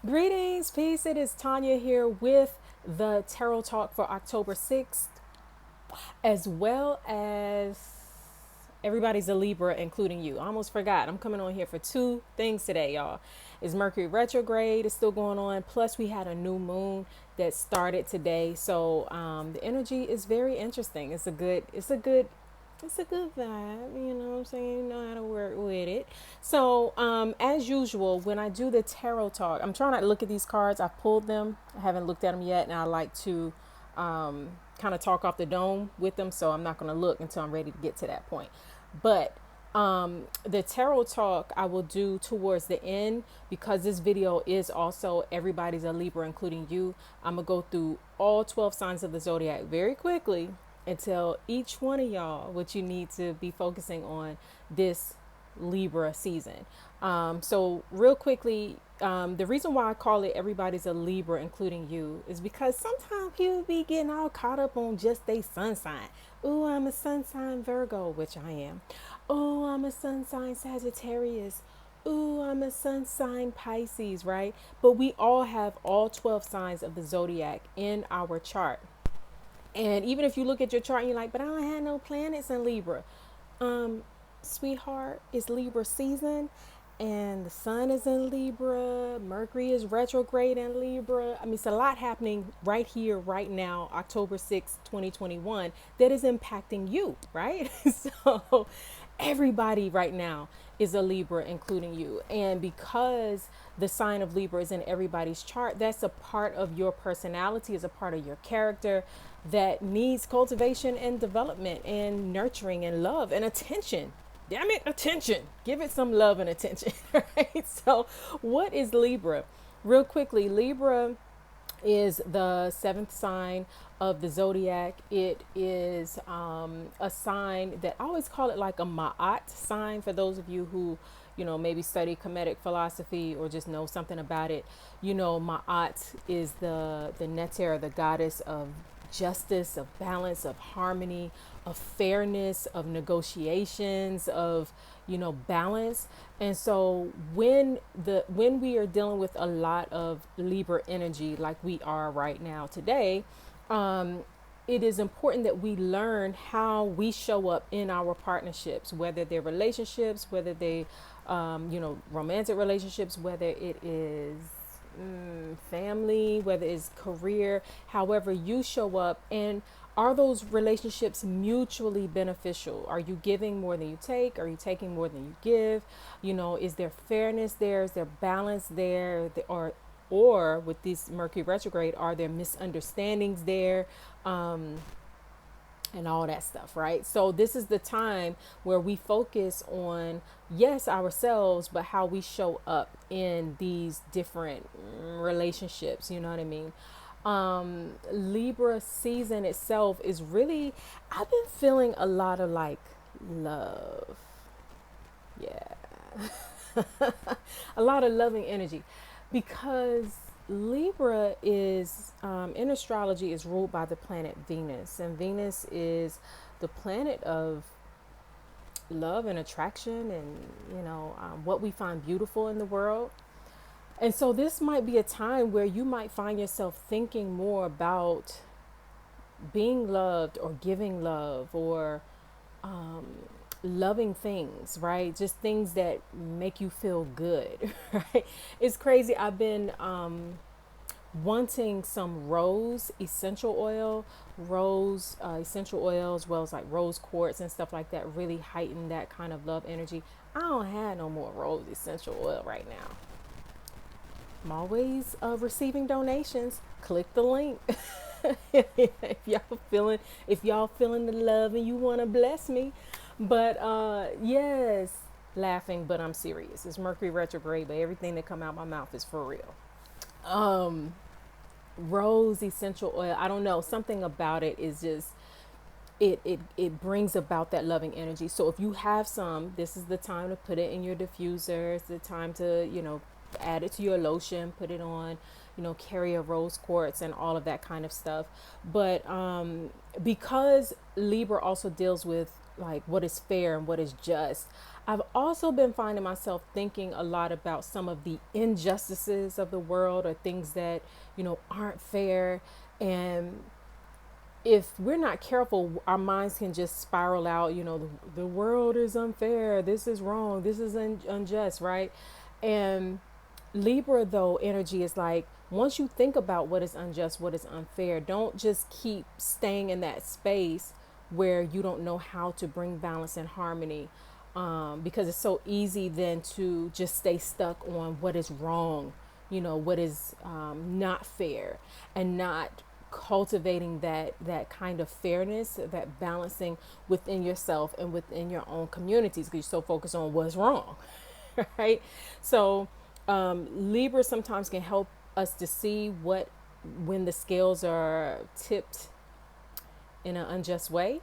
Greetings, peace. It is Tonya here with the Tarot Talk for October 6th, as well as everybody's a Libra, including you. I almost forgot. I'm coming on here for two things today, y'all. Is Mercury retrograde is still going on. Plus, we had a new moon that started today. So the energy is very interesting. It's a good vibe, you know what I'm saying? You know how to work with it. So, as usual, when I do the tarot talk, I'm trying not to look at these cards. I pulled them. I haven't looked at them yet, and I like to kind of talk off the dome with them. So I'm not going to look until I'm ready to get to that point. But the tarot talk I will do towards the end because this video is also everybody's a Libra, including you. I'm going to go through all 12 signs of the zodiac very quickly and tell each one of y'all what you need to be focusing on this Libra season. So real quickly, the reason why I call it everybody's a Libra, including you, is because sometimes people be getting all caught up on just their sun sign. Ooh, I'm a sun sign Virgo, which I am. Oh, I'm a sun sign Sagittarius. Ooh, I'm a sun sign Pisces, right? But we all have all 12 signs of the zodiac in our chart. And even if you look at your chart and you're like, but I don't have no planets in Libra. Sweetheart, it's Libra season and the sun is in Libra. Mercury is retrograde in Libra. I mean, it's a lot happening right here, right now, October 6th, 2021, that is impacting you, right? So everybody right now is a Libra, including you. And because the sign of Libra is in everybody's chart, that's a part of your personality, is a part of your character that needs cultivation and development and nurturing and love and attention. Damn it, attention. Give it some love and attention. Right? So, what is Libra? Real quickly, Libra is the seventh sign of the zodiac. It is a sign that I always call it like a Ma'at sign for those of you who, maybe study Kemetic philosophy or just know something about it. Ma'at is the Neter, the goddess of justice, of balance, of harmony, of fairness, of negotiations, of balance. And so when we are dealing with a lot of Libra energy like we are right now today, it is important that we learn how we show up in our partnerships, whether they're relationships, whether they romantic relationships, whether it is family, whether it's career, however you show up. And are those relationships mutually beneficial? Are you giving more than you take? Are you taking more than you give? Is there fairness there? Is there balance there? Or with this Mercury retrograde, are there misunderstandings there? And all that stuff, right? So this is the time where we focus on, yes, ourselves, but how we show up in these different relationships. You know what I mean? Libra season itself is really, I've been feeling a lot of like love. Yeah. A lot of loving energy because Libra is, in astrology, is ruled by the planet Venus, and Venus is the planet of love and attraction and, what we find beautiful in the world. And so this might be a time where you might find yourself thinking more about being loved or giving love or loving things, right? Just things that make you feel good, right? It's crazy. I've been wanting some rose essential oil, essential oil, as well as like rose quartz and stuff like that, really heighten that kind of love energy. I don't have no more rose essential oil right now. I'm always receiving donations. Click the link. if y'all feeling the love and you want to bless me. But yes, laughing, but I'm serious. It's Mercury retrograde, but everything that come out my mouth is for real. Rose essential oil, I don't know, something about it is just it brings about that loving energy. So if you have some, this is the time to put it in your diffuser. It's the time to add it to your lotion, put it on, carry a rose quartz and all of that kind of stuff. But because Libra also deals with like what is fair and what is just, I've also been finding myself thinking a lot about some of the injustices of the world, or things that, aren't fair. And if we're not careful, our minds can just spiral out. The world is unfair. This is wrong. This is unjust, right? And Libra, though, energy is like, once you think about what is unjust, what is unfair, don't just keep staying in that space where you don't know how to bring balance and harmony. Because it's so easy then to just stay stuck on what is wrong, what is not fair, and not cultivating that kind of fairness, that balancing within yourself and within your own communities, because you're so focused on what's wrong. Right? So Libra sometimes can help us to see when the scales are tipped in an unjust way,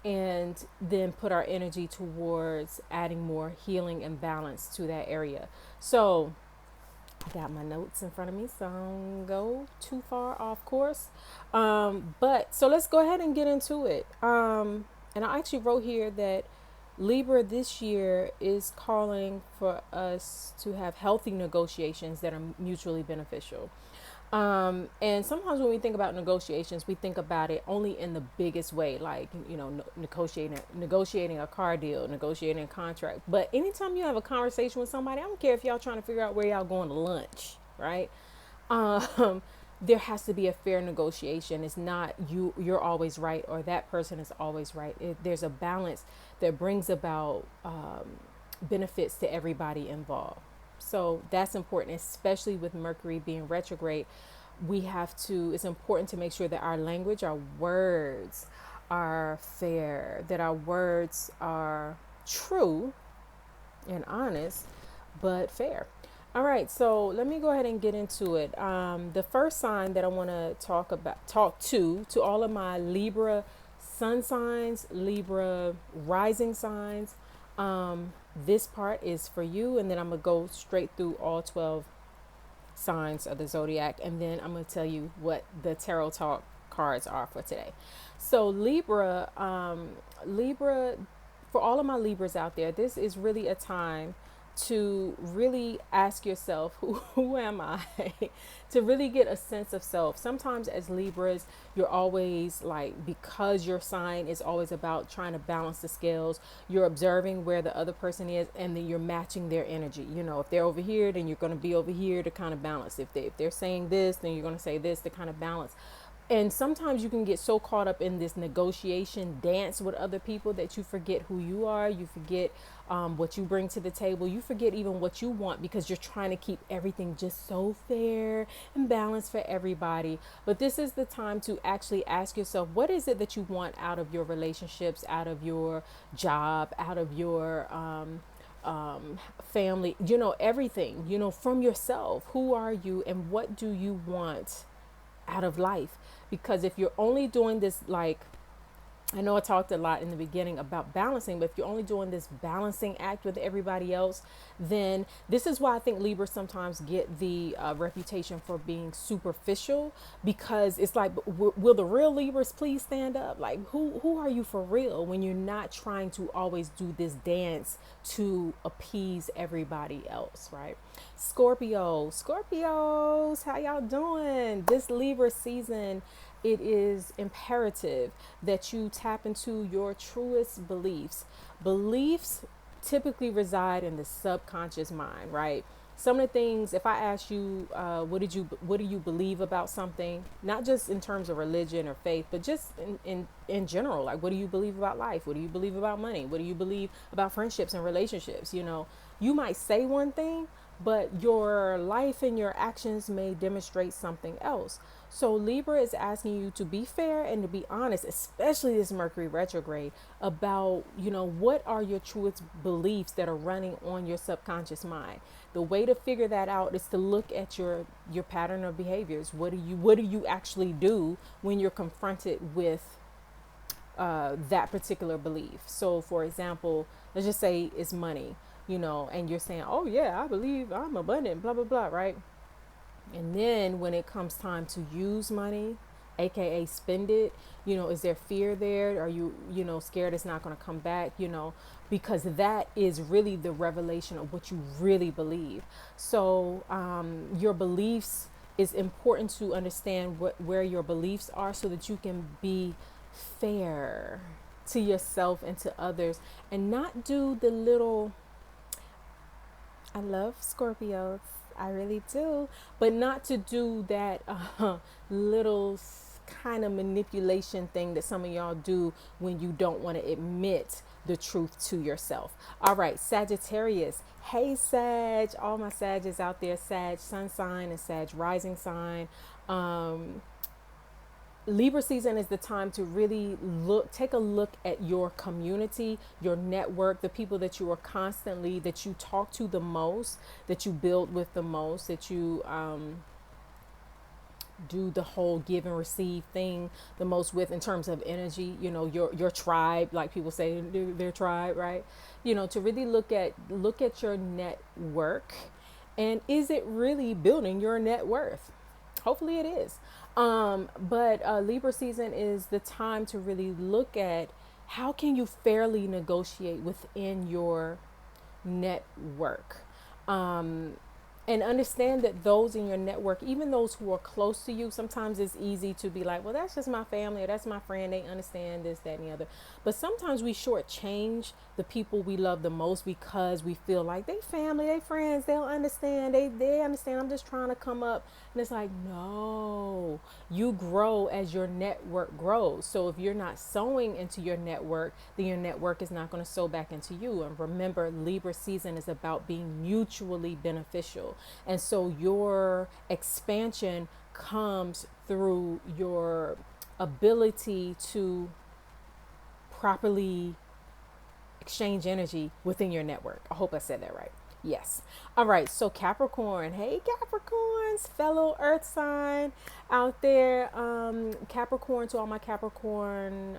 and then put our energy towards adding more healing and balance to that area. So I got my notes in front of me, so I don't go too far off course. But so let's go ahead and get into it. And I actually wrote here that Libra this year is calling for us to have healthy negotiations that are mutually beneficial. And sometimes when we think about negotiations, we think about it only in the biggest way, like, negotiating a car deal, negotiating a contract. But anytime you have a conversation with somebody, I don't care if y'all trying to figure out where y'all going to lunch, right? Um, there has to be a fair negotiation. It's not you're always right, or that person is always right. There's a balance that brings about benefits to everybody involved. So that's important, especially with Mercury being retrograde. It's important to make sure that our language, our words are fair, that our words are true and honest, but fair. All right, so let me go ahead and get into it. The first sign that I want to talk to all of my Libra sun signs, Libra rising signs. This part is for you, and then I'm gonna go straight through all 12 signs of the zodiac, and then I'm gonna tell you what the tarot talk cards are for today. So Libra, for all of my Libras out there, this is really a time to really ask yourself, who am I? To really get a sense of self. Sometimes as Libras, you're always like, because your sign is always about trying to balance the scales, you're observing where the other person is, and then you're matching their energy. If they're over here, then you're going to be over here to kind of balance. If they're saying this, then you're going to say this to kind of balance. And sometimes you can get so caught up in this negotiation dance with other people that you forget who you are. You forget what you bring to the table. You forget even what you want, because you're trying to keep everything just so fair and balanced for everybody. But this is the time to actually ask yourself, what is it that you want out of your relationships, out of your job, out of your family, everything, from yourself. Who are you, and what do you want out of life? Because if you're only doing this, like, I know I talked a lot in the beginning about balancing, but if you're only doing this balancing act with everybody else, then this is why I think Libras sometimes get the reputation for being superficial, because it's like, will the real Libras please stand up? Like, who are you for real, when you're not trying to always do this dance to appease everybody else, right? Scorpios, how y'all doing? This Libra season, it is imperative that you tap into your truest beliefs. Beliefs typically reside in the subconscious mind, right? Some of the things, if I ask you, what do you believe about something, not just in terms of religion or faith, but just in general, like, what do you believe about life? What do you believe about money? What do you believe about friendships and relationships? You might say one thing, but your life and your actions may demonstrate something else. So Libra is asking you to be fair and to be honest, especially this Mercury retrograde, about, what are your truest beliefs that are running on your subconscious mind. The way to figure that out is to look at your pattern of behaviors. What do you actually do when you're confronted with that particular belief? So for example, let's just say it's money, and you're saying, oh yeah, I believe I'm abundant, blah, blah, blah, right? And then when it comes time to use money, aka spend it. Is there fear there? Are you, scared it's not going to come back? Because that is really the revelation of what you really believe. So your beliefs, is important to understand where your beliefs are so that you can be fair to yourself and to others, and not do the little, I love Scorpios, I really do, but not to do that little kind of manipulation thing that some of y'all do when you don't want to admit the truth to yourself. All right, Sagittarius. Hey, Sag, all my Sages out there, Sag sun sign and Sag rising sign. Libra season is the time to really take a look at your community, your network, the people that that you talk to the most, that you build with the most, that you do the whole give and receive thing the most with, in terms of energy. Your tribe, like people say, their tribe, right? To really look at your network, and is it really building your net worth? Hopefully it is. But Libra season is the time to really look at how can you fairly negotiate within your network. And understand that those in your network, even those who are close to you, sometimes it's easy to be like, well, that's just my family, or that's my friend, they understand this, that, and the other. But sometimes we shortchange the people we love the most because we feel like they family, they friends, they'll understand, they understand, I'm just trying to come up. And it's like, no, you grow as your network grows. So if you're not sowing into your network, then your network is not going to sow back into you. And remember, Libra season is about being mutually beneficial. And so your expansion comes through your ability to properly exchange energy within your network. I hope I said that right. Yes. All right. So Capricorn. Hey, Capricorns, fellow earth sign out there. Capricorn, to all my Capricorn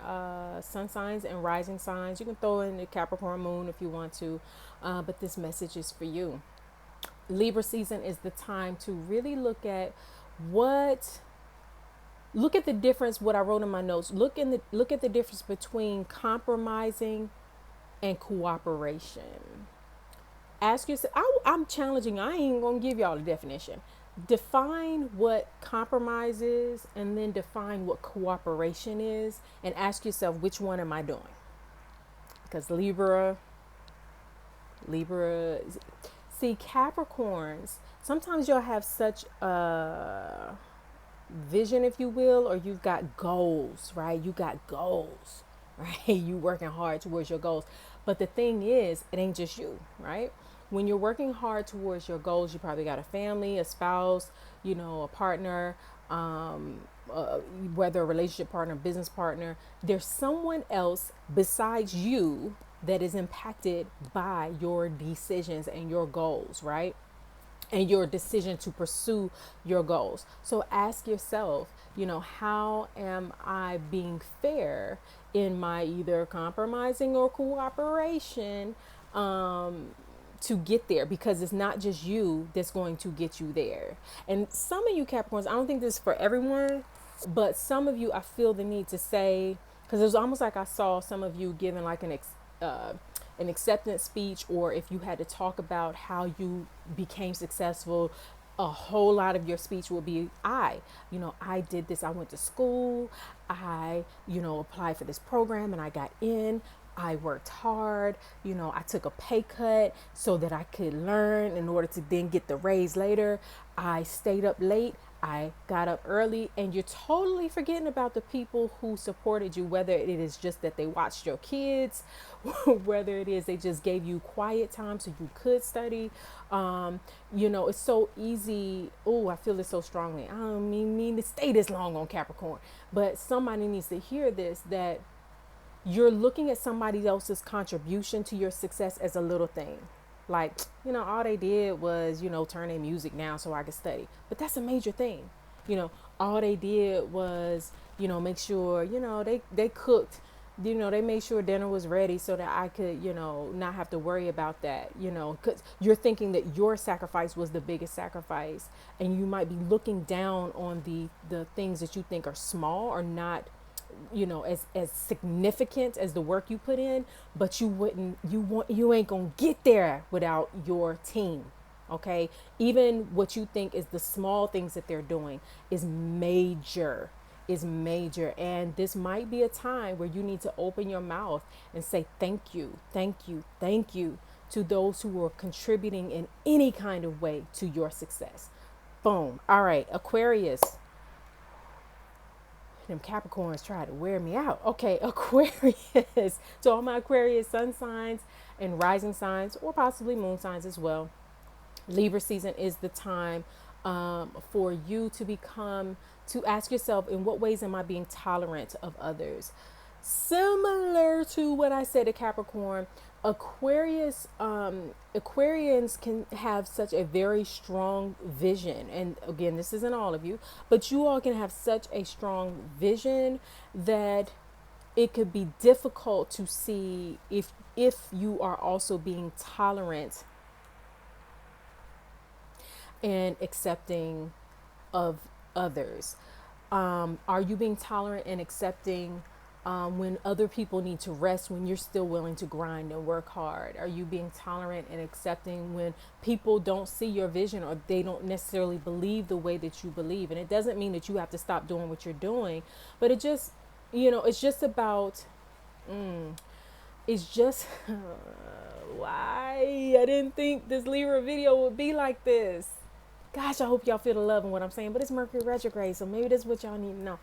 sun signs and rising signs. You can throw in the Capricorn moon if you want to. But this message is for you. Libra season is the time to really look at the difference, what I wrote in my notes. Look at the difference between compromising and cooperation. Ask yourself, I'm challenging, I ain't gonna give y'all a definition. Define what compromise is, and then define what cooperation is, and ask yourself, which one am I doing? Because Libra, see, Capricorns, sometimes you'll have such a vision, if you will, or you've got goals, right? You got goals, right? You working hard towards your goals. But the thing is, it ain't just you, right? When you're working hard towards your goals, you probably got a family, a spouse, a partner, whether a relationship partner, business partner. There's someone else besides you that is impacted by your decisions and your goals, right? And your decision to pursue your goals. So ask yourself, how am I being fair in my either compromising or cooperation to get there? Because it's not just you that's going to get you there. And some of you Capricorns, I don't think this is for everyone, but some of you, I feel the need to say, because it was almost like I saw some of you giving like an acceptance speech, or if you had to talk about how you became successful, a whole lot of your speech will be, I did this, I went to school, I applied for this program and I got in, I worked hard, I took a pay cut so that I could learn in order to then get the raise later. I stayed up late, I got up early, and you're totally forgetting about the people who supported you, whether it is just that they watched your kids, whether it is they just gave you quiet time so you could study. It's so easy. Oh, I feel it so strongly. I don't mean to stay this long on Capricorn, but somebody needs to hear this, that you're looking at somebody else's contribution to your success as a little thing. Like, all they did was, turn their music down so I could study. But that's a major thing. All they did was, make sure, they cooked They made sure dinner was ready so that I could, not have to worry about that, because you're thinking that your sacrifice was the biggest sacrifice, and you might be looking down on the things that you think are small or not, as significant as the work you put in, but you ain't gonna get there without your team. Okay, even what you think is the small things that they're doing is major, and this might be a time where you need to open your mouth and say thank you, thank you, thank you to those who are contributing in any kind of way to your success. Boom. All right, Aquarius. Them Capricorns try to wear me out. Okay, Aquarius. So all my Aquarius sun signs and rising signs, or possibly moon signs as well. Libra season is the time for you to ask yourself, in what ways am I being tolerant of others? Similar to what I said to Capricorn, Aquarians can have such a very strong vision. And again, this isn't all of you, but you all can have such a strong vision that it could be difficult to see if you are also being tolerant and accepting of others. Are you being tolerant and accepting when other people need to rest, when you're still willing to grind and work hard? Are you being tolerant and accepting when people don't see your vision, or they don't necessarily believe the way that you believe? And it doesn't mean that you have to stop doing what you're doing, but it's just about, it's just, why I didn't think this Libra video would be like this. Gosh, I hope y'all feel the love in what I'm saying, but it's Mercury retrograde, so maybe that's what y'all need to know.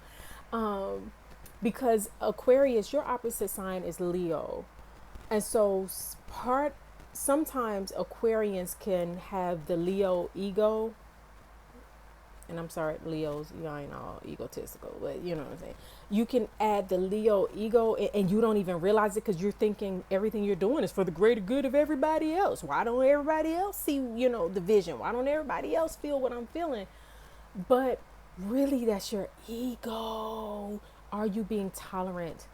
Because Aquarius, your opposite sign is Leo. And so sometimes Aquarians can have the Leo ego. And I'm sorry, Leos, y'all ain't all egotistical, but you know what I'm saying. You can add the Leo ego, and you don't even realize it, because you're thinking everything you're doing is for the greater good of everybody else. Why don't everybody else see, the vision? Why don't everybody else feel what I'm feeling? But really, that's your ego. Are you being tolerant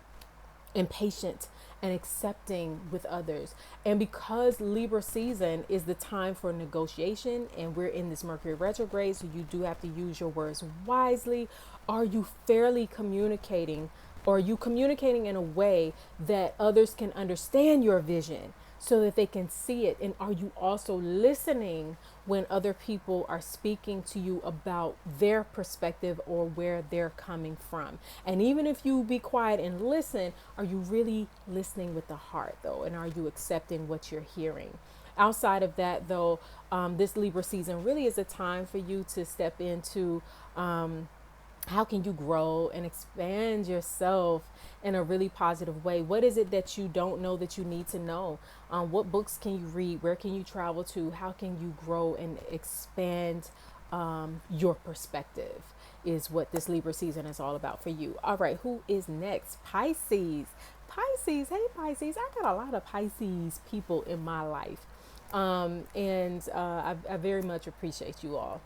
and patient and accepting with others? And because Libra season is the time for negotiation, and we're in this Mercury retrograde, so you do have to use your words wisely. Are you fairly communicating, or are you communicating in a way that others can understand your vision so that they can see it? And are you also listening when other people are speaking to you about their perspective or where they're coming from? And even if you be quiet and listen, are you really listening with the heart though? And are you accepting what you're hearing? Outside of that though, this Libra season really is a time for you to step into how can you grow and expand yourself in a really positive way? What is it that you don't know that you need to know? What books can you read? Where can you travel to? How can you grow and expand your perspective is what this Libra season is all about for you. All right, who is next? Pisces. Pisces. Hey, Pisces. I got a lot of Pisces people in my life. And I very much appreciate you all.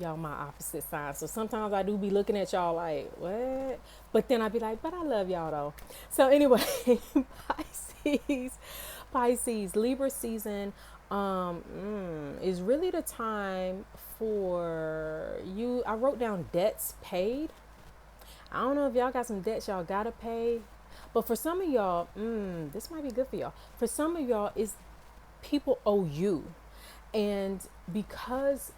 Y'all my opposite sign, so sometimes I do be looking at y'all like, what? But then I be like, but I love y'all though. So anyway, Pisces, Libra season is really the time for you. I wrote down debts paid. I don't know if y'all got some debts y'all gotta pay, but for some of y'all, this might be good for y'all. For some of y'all, is people owe you, and because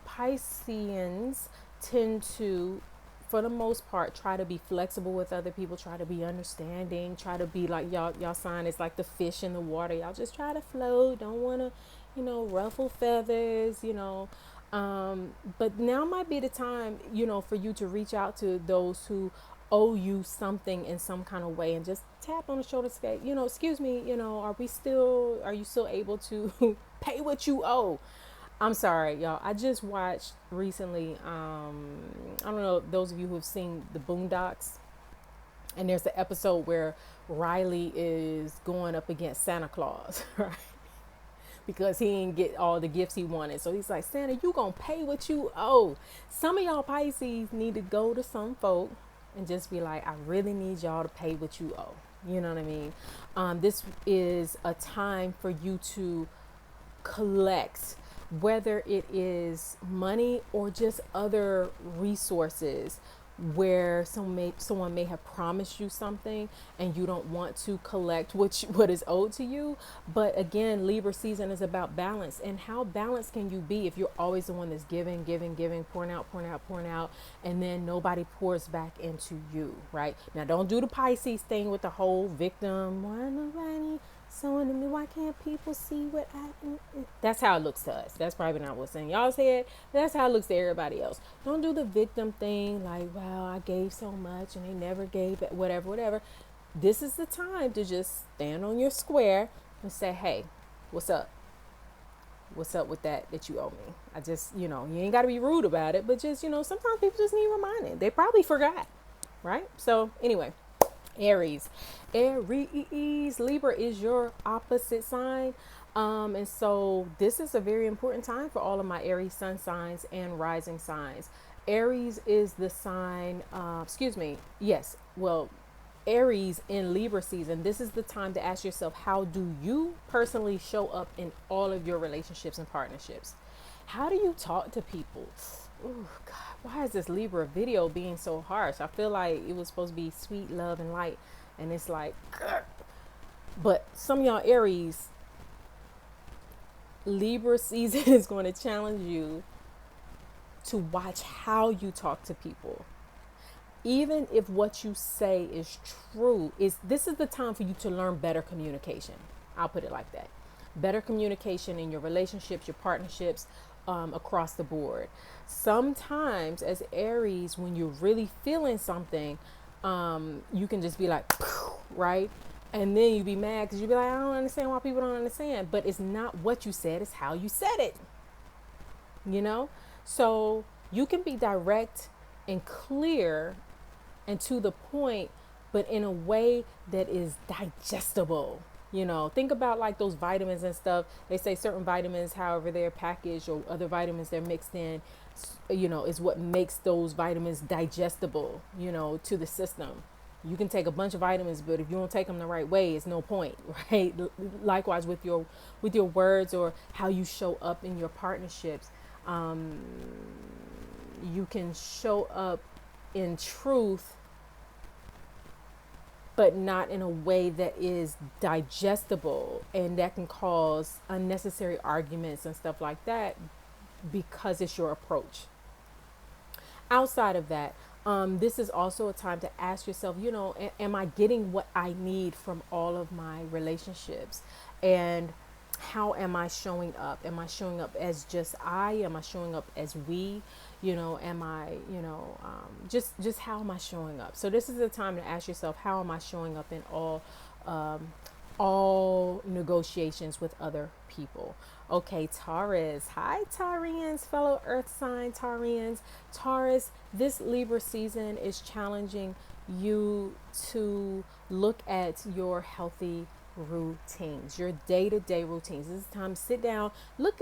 Pisceans tend to, for the most part, try to be flexible with other people, try to be understanding, try to be like y'all sign is like the fish in the water. Y'all just try to float, don't want to, ruffle feathers, but now might be the time, for you to reach out to those who owe you something in some kind of way, and just tap on the shoulder, say, excuse me, are you still able to pay what you owe? I'm sorry, y'all. I just watched recently, I don't know, those of you who have seen the Boondocks, and there's the episode where Riley is going up against Santa Claus, right? Because he didn't get all the gifts he wanted. So he's like, Santa, you gonna pay what you owe. Some of y'all Pisces need to go to some folk and just be like, I really need y'all to pay what you owe. You know what I mean? This is a time for you to collect, whether it is money or just other resources, where someone may have promised you something and you don't want to collect what is owed to you. But again, Libra season is about balance. And how balanced can you be if you're always the one that's giving, pouring out, pouring out, and then nobody pours back into you, right? Now, don't do the Pisces thing with the whole victim. Why nobody showing to me? Why can't people see what that's how it looks to us. That's probably not what's in y'all's head. That's how it looks to everybody else. Don't do the victim thing like, well, I gave so much and they never gave it, whatever. This is the time to just stand on your square and say, hey, what's up? What's up with that you owe me? I just, you ain't got to be rude about it, but just, sometimes people just need reminding. They probably forgot, right? So anyway, Aries, Libra is your opposite sign. And so this is a very important time for all of my Aries sun signs and rising signs. Aries is the sign, Aries in Libra season. This is the time to ask yourself, how do you personally show up in all of your relationships and partnerships? How do you talk to people? Oh God, why is this Libra video being so harsh? I feel like it was supposed to be sweet, love, and light, and it's like, grr. But some of y'all Aries, Libra season is going to challenge you to watch how you talk to people. Even if what you say is true, this is the time for you to learn better communication. I'll put it like that. Better communication in your relationships, your partnerships, across the board. Sometimes as Aries, when you're really feeling something, you can just be like, right? And then you be mad because you be like, I don't understand why people don't understand. But it's not what you said, it's how you said it. So you can be direct and clear and to the point, but in a way that is digestible. Think about like those vitamins and stuff. They say certain vitamins, however they're packaged, or other vitamins they're mixed in, is what makes those vitamins digestible, to the system. You can take a bunch of vitamins, but if you don't take them the right way, it's no point, right? Likewise with your words or how you show up in your partnerships. You can show up in truth, but not in a way that is digestible, and that can cause unnecessary arguments and stuff like that because it's your approach. Outside of that, this is also a time to ask yourself, am I getting what I need from all of my relationships? And how am I showing up? Am I showing up as just I? Am I showing up as we? Am I, just how am I showing up? So this is the time to ask yourself, how am I showing up in all negotiations with other people? Okay, Taurus. Hi, Taurians, fellow earth sign Taurians. Taurus, this Libra season is challenging you to look at your healthy routines, your day-to-day routines. This is time to sit down,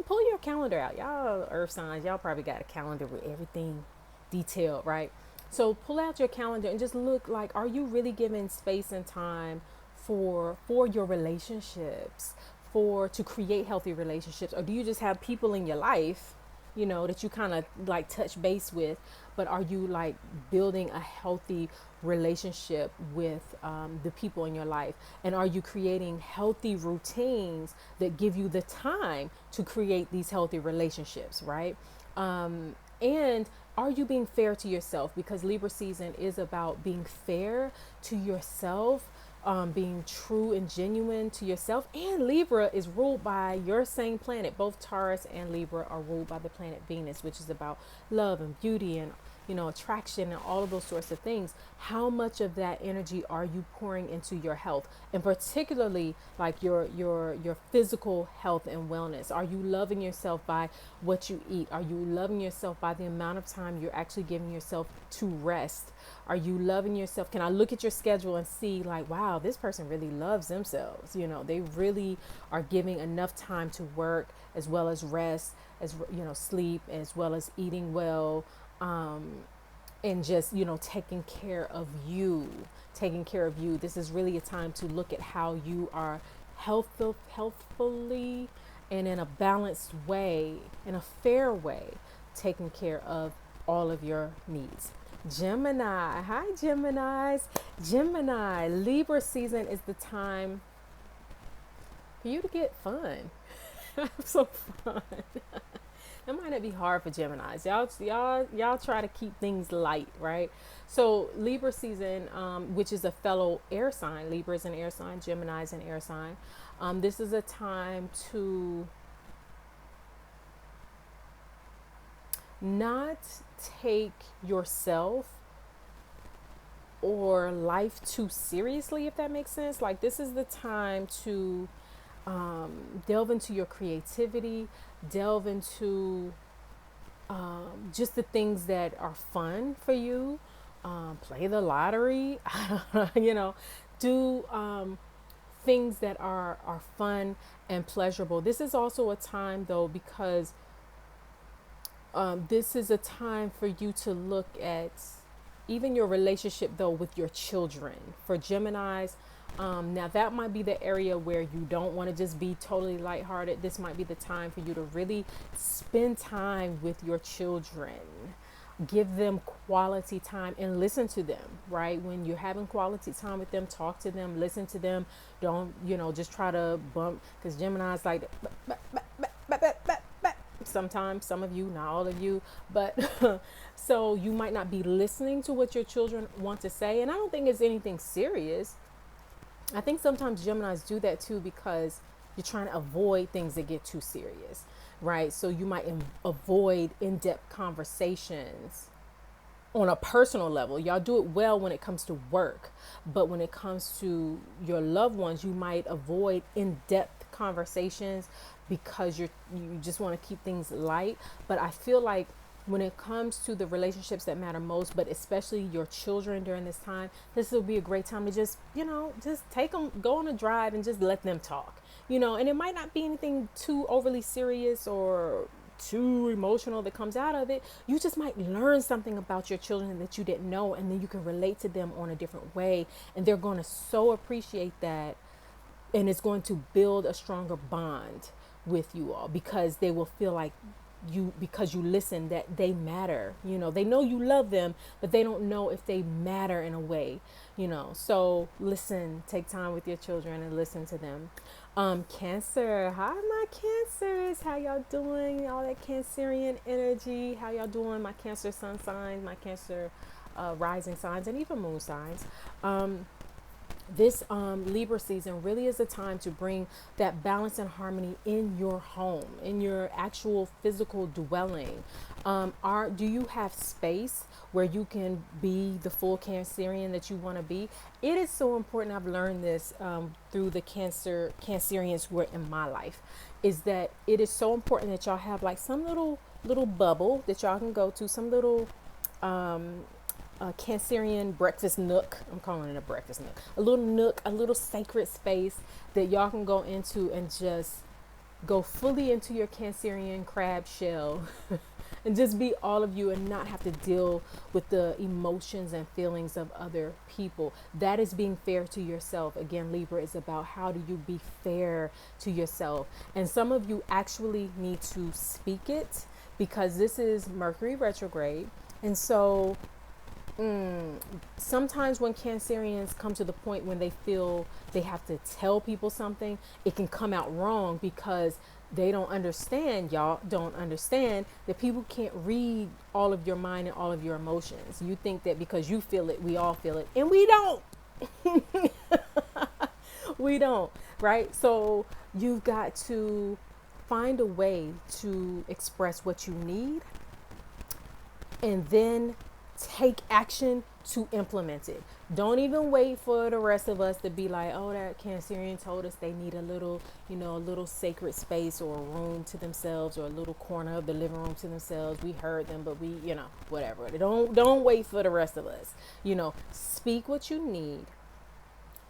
pull your calendar out. Y'all earth signs, y'all probably got a calendar with everything detailed, right? So pull out your calendar and just look, like, are you really giving space and time for your relationships, to create healthy relationships? Or do you just have people in your life, that you kind of like touch base with, but are you like building a healthy relationship with the people in your life? And are you creating healthy routines that give you the time to create these healthy relationships, right? And are you being fair to yourself? Because Libra season is about being fair to yourself, being true and genuine to yourself. And Libra is ruled by your same planet. Both Taurus and Libra are ruled by the planet Venus, which is about love and beauty and attraction and all of those sorts of things. How much of that energy are you pouring into your health, and particularly like your physical health and wellness? Are you loving yourself by what you eat? Are you loving yourself by the amount of time you're actually giving yourself to rest? Are you loving yourself? Can I look at your schedule and see like, wow, this person really loves themselves. They really are giving enough time to work as well as rest, as sleep, as well as eating well, and just, taking care of you, taking care of you. This is really a time to look at how you are healthfully and in a balanced way, in a fair way, taking care of all of your needs. Gemini, hi Geminis. Gemini, Libra season is the time for you to get fun. Have some fun. It might not be hard for Geminis. Y'all try to keep things light, right? So Libra season, which is a fellow air sign. Libra is an air sign. Gemini is an air sign. This is a time to not take yourself or life too seriously, if that makes sense. Like, this is the time to delve into your creativity, delve into just the things that are fun for you. Play the lottery, do things that are fun and pleasurable. This is also a time, though, because this is a time for you to look at even your relationship, though, with your children. For Geminis, now that might be the area where you don't want to just be totally lighthearted. This might be the time for you to really spend time with your children. Give them quality time and listen to them, right? When you're having quality time with them, talk to them, listen to them. Don't, just try to bump, because Gemini's like, sometimes, some of you, not all of you, but so you might not be listening to what your children want to say. And I don't think it's anything serious. I think sometimes Geminis do that too, because you're trying to avoid things that get too serious, right? So you might avoid in-depth conversations on a personal level. Y'all do it well when it comes to work, but when it comes to your loved ones, you might avoid in-depth conversations because you just want to keep things light. But I feel like when it comes to the relationships that matter most, but especially your children during this time, this will be a great time to just take them, go on a drive and just let them talk, and it might not be anything too overly serious or too emotional that comes out of it. You just might learn something about your children that you didn't know, and then you can relate to them on a different way, and they're going to so appreciate that, and it's going to build a stronger bond with you all, because they will feel like because you listen, that they matter. They know you love them, but they don't know if they matter in a way, so listen, take time with your children and listen to them. Cancer, hi my Cancers, how y'all doing? All that Cancerian energy, how y'all doing? My Cancer sun signs, my Cancer rising signs, and even moon signs. This Libra season really is a time to bring that balance and harmony in your home, in your actual physical dwelling. Do you have space where you can be the full Cancerian that you want to be? It is so important. I've learned this through the Cancerians who are in my life, is that it is so important that y'all have like some little bubble that y'all can go to, some little Cancerian breakfast nook. I'm calling it a breakfast nook. A little nook, a little sacred space that y'all can go into and just go fully into your Cancerian crab shell and just be all of you and not have to deal with the emotions and feelings of other people. That is being fair to yourself. Again, Libra is about how do you be fair to yourself. And some of you actually need to speak it, because this is Mercury retrograde. And so sometimes when Cancerians come to the point when they feel they have to tell people something, it can come out wrong, because they don't understand, y'all don't understand that people can't read all of your mind and all of your emotions. You think that because you feel it, we all feel it, and we don't. We don't, right? So you've got to find a way to express what you need, and then take action to implement it. Don't even wait for the rest of us to be like, oh, that Cancerian told us they need a little sacred space or a room to themselves, or a little corner of the living room to themselves. We heard them, but we, whatever. Don't wait for the rest of us. Speak what you need,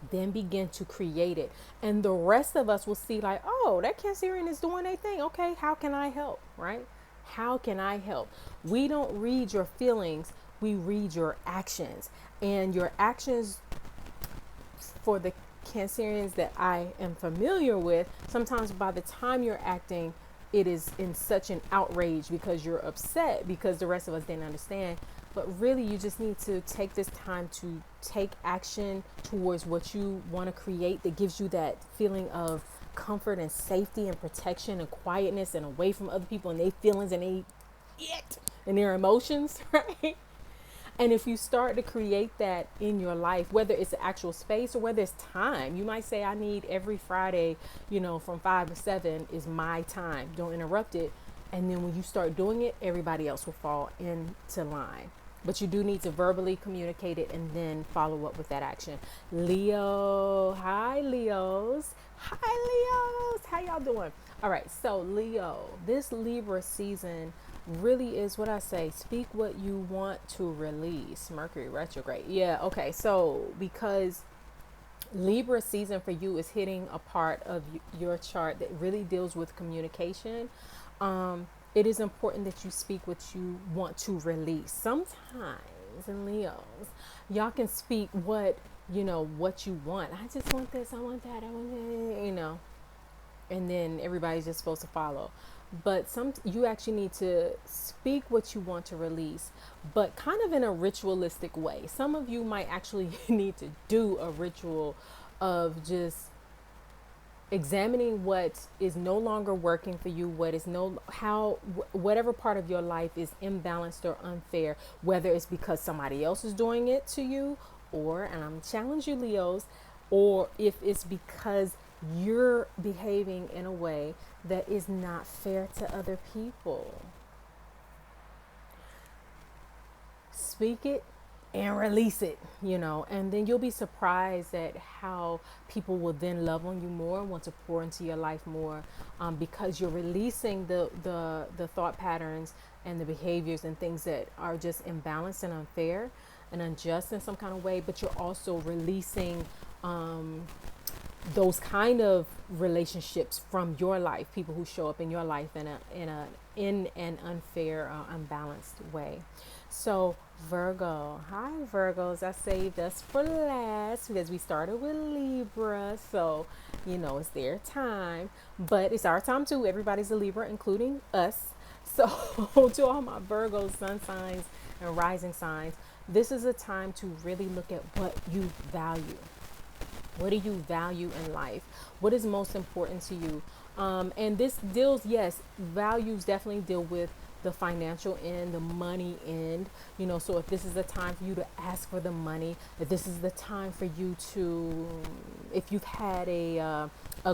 then begin to create it. And the rest of us will see like, oh, that Cancerian is doing their thing. Okay, how can I help, right? How can I help? We don't read your feelings. we read your actions, and your actions for the Cancerians that I am familiar with, sometimes by the time you're acting, it is in such an outrage because you're upset because the rest of us didn't understand. But really, you just need to take this time to take action towards what you want to create that gives you that feeling of comfort and safety and protection and quietness and away from other people and their feelings and their emotions, right? And if you start to create that in your life, whether it's an actual space or whether it's time, you might say, I need every Friday, from 5 to 7 is my time. Don't interrupt it. And then when you start doing it, everybody else will fall into line. But you do need to verbally communicate it and then follow up with that action. Leo, hi Leos. Hi Leos. How y'all doing? All right. So Leo, this Libra season really is what I say. Speak what you want to release. Mercury retrograde. Yeah. Okay. So because Libra season for you is hitting a part of your chart that really deals with communication. It is important that you speak what you want to release. Sometimes in Leos, y'all can speak what you want. I just want this, I want that, I want that, and then everybody's just supposed to follow. But you actually need to speak what you want to release, but kind of in a ritualistic way. Some of you might actually need to do a ritual of just examining what is no longer working for you, whatever part of your life is imbalanced or unfair, whether it's because somebody else is doing it to you, and I'm challenging you Leos, or if it's because you're behaving in a way that is not fair to other people. Speak it and release it, and then you'll be surprised at how people will then love on you more and want to pour into your life more, because you're releasing the thought patterns and the behaviors and things that are just imbalanced and unfair and unjust in some kind of way, but you're also releasing those kind of relationships from your life, people who show up in your life in an unfair, unbalanced way. So Virgo, hi Virgos, I saved us for last because we started with Libra, so it's their time, but it's our time too. Everybody's a Libra, including us. So to all my Virgo sun signs and rising signs, this is a time to really look at what you value. What do you value in life? What is most important to you? And this deals, yes, values definitely deal with the financial end, the money end, so if this is the time for you to ask for the money, if this is the time for you to, if you've had a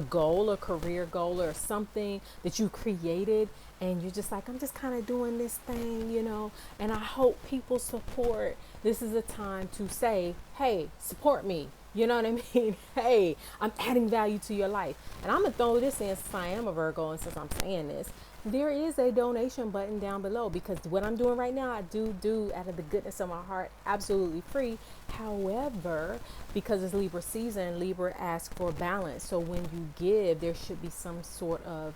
goal, a career goal or something that you created and you're just like, I'm just kind of doing this thing, and I hope people support, this is a time to say, hey, support me. You know what I mean? Hey, I'm adding value to your life. And I'm going to throw this in since I am a Virgo and since I'm saying this. There is a donation button down below because what I'm doing right now, I do out of the goodness of my heart, absolutely free. However, because it's Libra season, Libra asks for balance. So when you give, there should be some sort of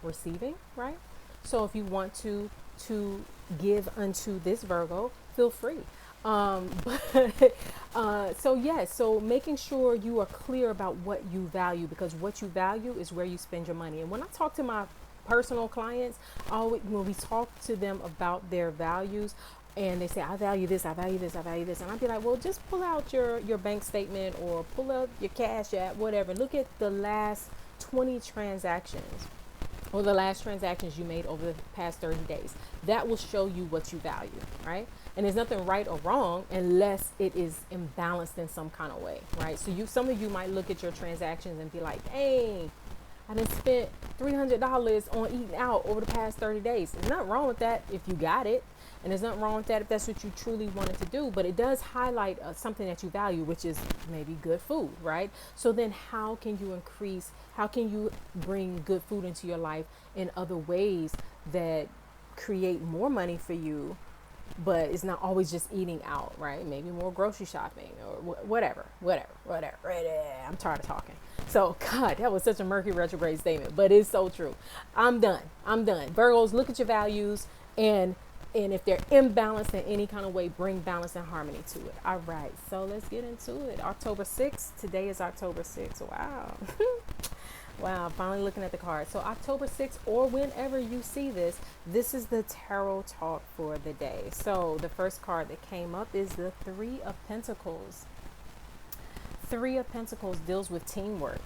receiving, right? So if you want to give unto this Virgo, feel free. So making sure you are clear about what you value, because what you value is where you spend your money. And when I talk to my personal clients, when we talk to them about their values and they say, I value this, I value this, I value this. And I'd be like, well, just pull out your bank statement or pull up your Cash App, whatever. Look at the last 20 transactions or the last transactions you made over the past 30 days. That will show you what you value, right? And there's nothing right or wrong unless it is imbalanced in some kind of way, right? So some of you might look at your transactions and be like, dang, I done spent $300 on eating out over the past 30 days. There's nothing wrong with that if you got it. And there's nothing wrong with that if that's what you truly wanted to do. But it does highlight something that you value, which is maybe good food, right? So then how can you bring good food into your life in other ways that create more money for you, but it's not always just eating out, right? Maybe more grocery shopping or whatever. I'm tired of talking. So God, that was such a Mercury retrograde statement, but it's so true. I'm done. Virgos, look at your values and And if they're imbalanced in any kind of way, bring balance and harmony to it. All right, so let's get into it. October 6th. Today is October 6th. Wow. Wow, finally looking at the card. So October 6th, or whenever you see this, this is the tarot talk for the day. So the first card that came up is the Three of Pentacles. Three of Pentacles deals with teamwork.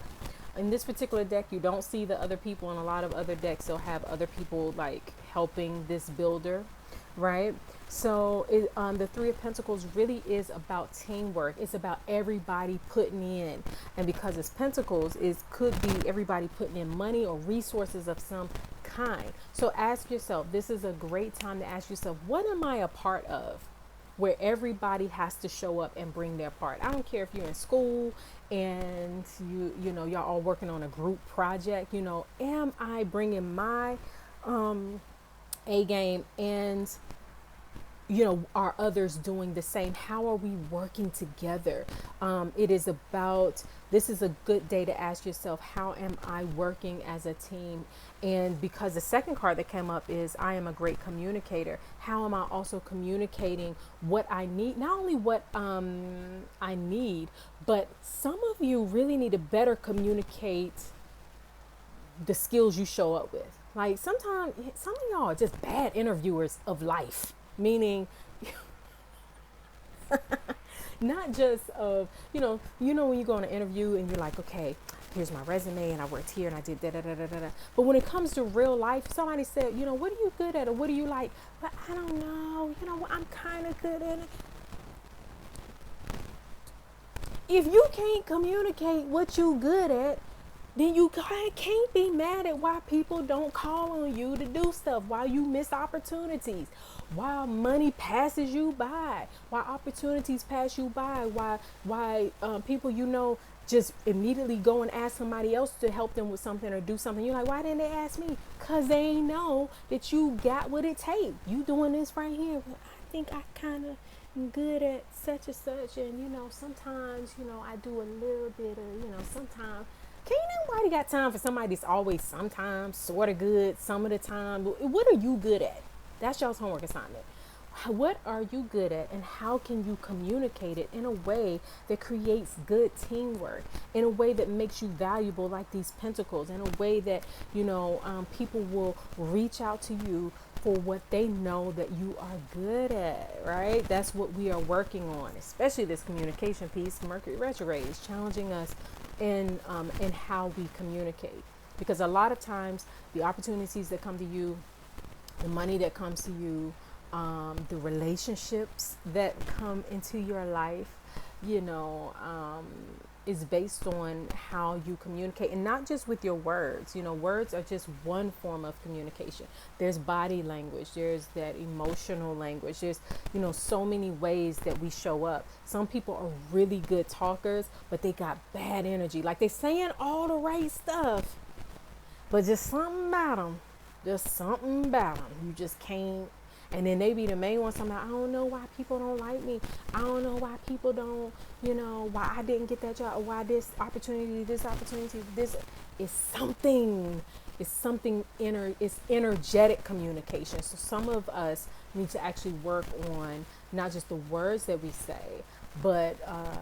In this particular deck, you don't see the other people. In a lot of other decks, they'll have other people like helping this builder, right? So the Three of Pentacles really is about teamwork. It's about everybody putting in. And because it's Pentacles, it could be everybody putting in money or resources of some kind. So ask yourself, this is a great time to ask yourself, what am I a part of? Where everybody has to show up and bring their part. I don't care if you're in school and you know, y'all all working on a group project, you know, am I bringing my A game, and you know, are others doing the same? How are we working together? It is about, this is a good day to ask yourself, how am I working as a team? And because the second card that came up is I am a great communicator. How am I also communicating what I need? Not only what I need, but some of you really need to better communicate the skills you show up with. Like sometimes some of y'all are just bad interviewers of life, meaning not just of, you know, when you go on an interview and you're like, okay, here's my resume and I worked here and I did da da da da da. But when it comes to real life, somebody said, you know, what are you good at or what do you like? But I don't know, you know, I'm kind of good at it. If you can't communicate what you good at, then you can't be mad at why people don't call on you to do stuff, why you miss opportunities, why money passes you by, why opportunities pass you by, why people, you know, just immediately go and ask somebody else to help them with something or do something. You're like, why didn't they ask me? Because they know that you got what it takes. You doing this right here. Well, I think I kind of good at such and such. And, you know, sometimes, you know, I do a little bit of, you know, sometimes. Can't nobody got time for somebody that's always sometimes sort of good, some of the time. What are you good at? That's y'all's homework assignment. What are you good at, and how can you communicate it in a way that creates good teamwork, in a way that makes you valuable like these pentacles, in a way that, you know, people will reach out to you for what they know that you are good at, right? That's what we are working on, especially this communication piece. Mercury retrograde is challenging us in how we communicate, because a lot of times the opportunities that come to you, the money that comes to you, the relationships that come into your life, you know, is based on how you communicate, and not just with your words. You know, words are just one form of communication. There's body language, there's that emotional language, there's, you know, so many ways that we show up. Some people are really good talkers, but they got bad energy. Like they're saying all the right stuff, but just something about them, you just can't. And then they be the main one. Somebody, I don't know why people don't like me. I don't know why people don't, you know, why I didn't get that job, or why this opportunity, this is something. It's something it's energetic communication. So some of us need to actually work on not just the words that we say, but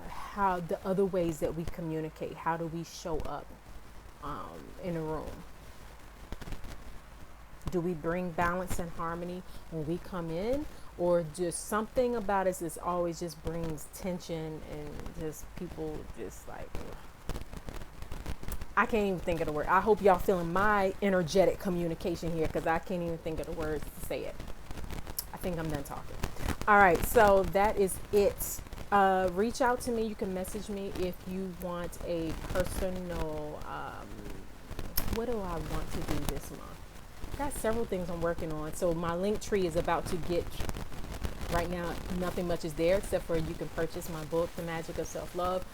how the other ways that we communicate. How do we show up in a room? Do we bring balance and harmony when we come in, or just something about us is always just brings tension and just people just like, ugh. I can't even think of the word. I hope y'all feeling my energetic communication here, because I can't even think of the words to say it. I think I'm done talking. All right, so that is it. Reach out to me. You can message me if you want a personal, what do I want to do this month? Got several things I'm working on. So my link tree is about to get, right now nothing much is there except for you can purchase my book, The Magic of Self-Love.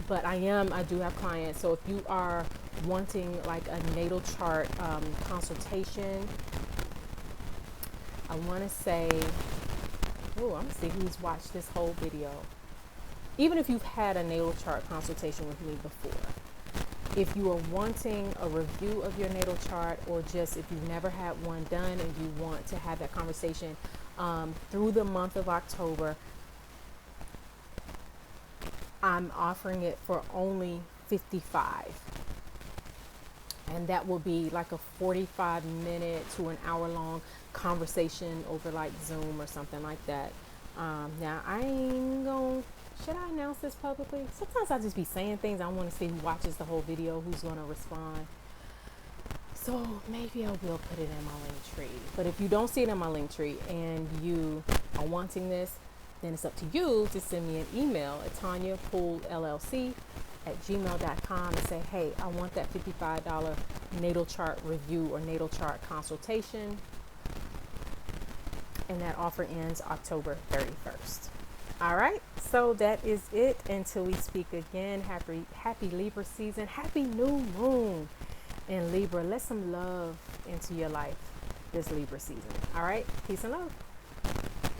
But I do have clients. So if you are wanting like a natal chart consultation, I want to say, I'm gonna see who's watched this whole video. Even if you've had a natal chart consultation with me before, If you are wanting a review of your natal chart, or just if you've never had one done and you want to have that conversation through the month of October, I'm offering it for only $55. And that will be like a 45-minute to an hour long conversation over like Zoom or something like that. Now I ain't gonna, should I announce this publicly? Sometimes I just be saying things. I want to see who watches the whole video, who's gonna respond. So maybe I will put it in my link tree. But if you don't see it in my link tree and you are wanting this, then it's up to you to send me an email at Tonya Poole LLC at gmail.com and say, hey, I want that $55 natal chart review or natal chart consultation. And that offer ends October 31st. All right, so that is it. Until we speak again, happy Libra season, happy new moon in Libra. Let some love into your life this Libra season. All right, peace and love.